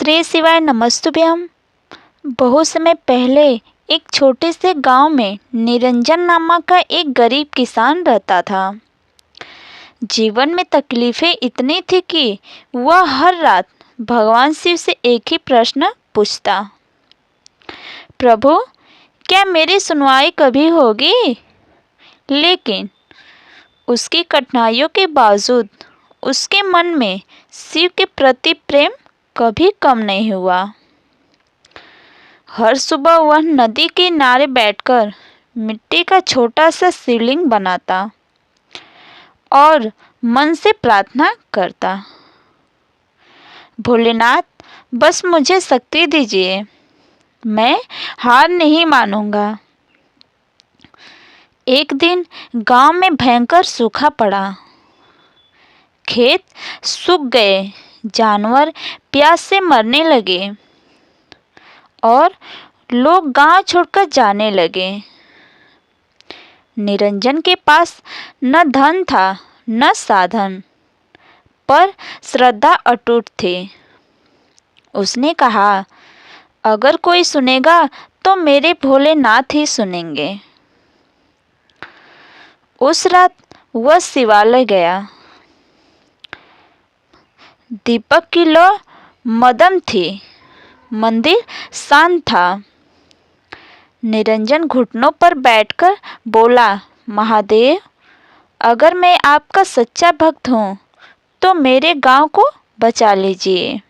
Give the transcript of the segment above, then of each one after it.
श्री शिवाय नमस्तुभ्यम। बहुत समय पहले एक छोटे से गांव में निरंजन नामक का एक गरीब किसान रहता था। जीवन में तकलीफ़ें इतनी थी कि वह हर रात भगवान शिव से एक ही प्रश्न पूछता, प्रभु क्या मेरी सुनवाई कभी होगी। लेकिन उसकी कठिनाइयों के बावजूद उसके मन में शिव के प्रति प्रेम कभी कम नहीं हुआ। हर सुबह वह नदी के किनारे बैठकर मिट्टी का छोटा सा शिवलिंग बनाता और मन से प्रार्थना करता, भोलेनाथ बस मुझे शक्ति दीजिए, मैं हार नहीं मानूंगा। एक दिन गांव में भयंकर सूखा पड़ा। खेत सूख गए, जानवर प्यास से मरने लगे और लोग गांव छोड़कर जाने लगे। निरंजन के पास न धन था न साधन, पर श्रद्धा अटूट थी। उसने कहा, अगर कोई सुनेगा तो मेरे भोलेनाथ ही सुनेंगे। उस रात वह शिवालय गया। दीपक की लौ मदम थी, मंदिर शांत था। निरंजन घुटनों पर बैठकर बोला, महादेव अगर मैं आपका सच्चा भक्त हूँ तो मेरे गांव को बचा लीजिए।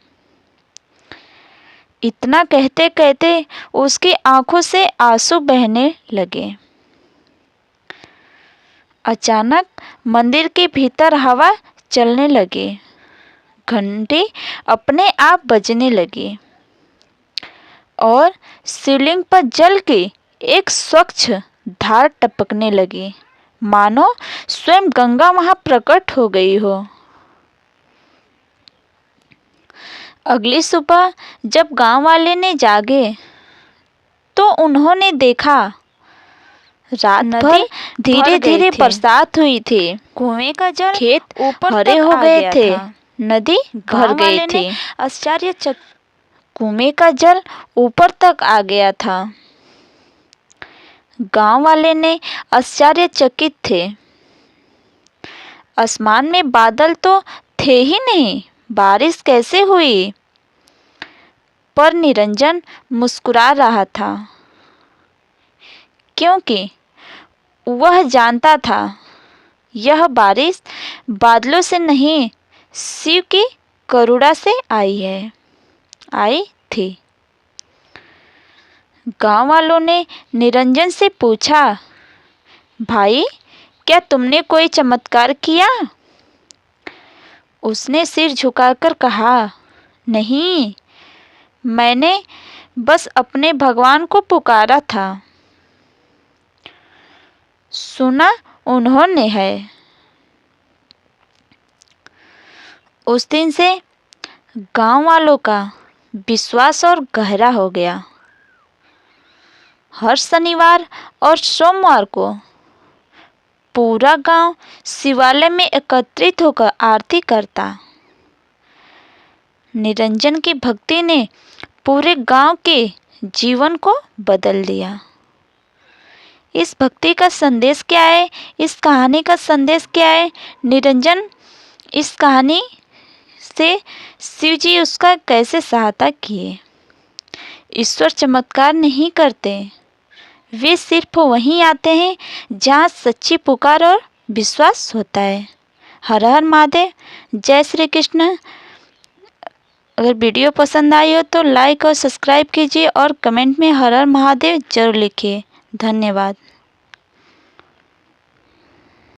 इतना कहते कहते उसकी आंखों से आंसू बहने लगे। अचानक मंदिर के भीतर हवा चलने लगी, घंटी अपने आप बजने लगी और शिवलिंग पर जल की एक स्वच्छ धार टपकने लगी, मानो स्वयं गंगा वहां प्रकट हो गई हो। अगली सुबह जब गांव वाले ने जागे तो उन्होंने देखा रात भर धीरे धीरे बरसात हुई थी। कुएं का जल खेत ऊपर हरे हो गए थे, नदी भर गई थी। आश्चर्यचकित कुएं का जल ऊपर तक आ गया था। गांव वाले ने आश्चर्यचकित थे। आसमान में बादल तो थे ही नहीं, बारिश कैसे हुई। पर निरंजन मुस्कुरा रहा था, क्योंकि वह जानता था यह बारिश बादलों से नहीं, शिव की करुणा से आई थी। गांव वालों ने निरंजन से पूछा, भाई क्या तुमने कोई चमत्कार किया। उसने सिर झुकाकर कहा, नहीं, मैंने बस अपने भगवान को पुकारा था। सुना उन्होंने है। उस दिन से गांव वालों का विश्वास और गहरा हो गया। हर शनिवार और सोमवार को पूरा गांव शिवालय में एकत्रित होकर आरती करता। निरंजन की भक्ति ने पूरे गांव के जीवन को बदल दिया। इस भक्ति का संदेश क्या है, इस कहानी का संदेश क्या है। निरंजन इस कहानी से शिव जी उसका कैसे सहायता किए। ईश्वर चमत्कार नहीं करते, वे सिर्फ वहीं आते हैं जहाँ सच्ची पुकार और विश्वास होता है। हर हर महादेव, जय श्री कृष्ण। अगर वीडियो पसंद आई हो तो लाइक और सब्सक्राइब कीजिए और कमेंट में हर हर महादेव जरूर लिखिए। धन्यवाद।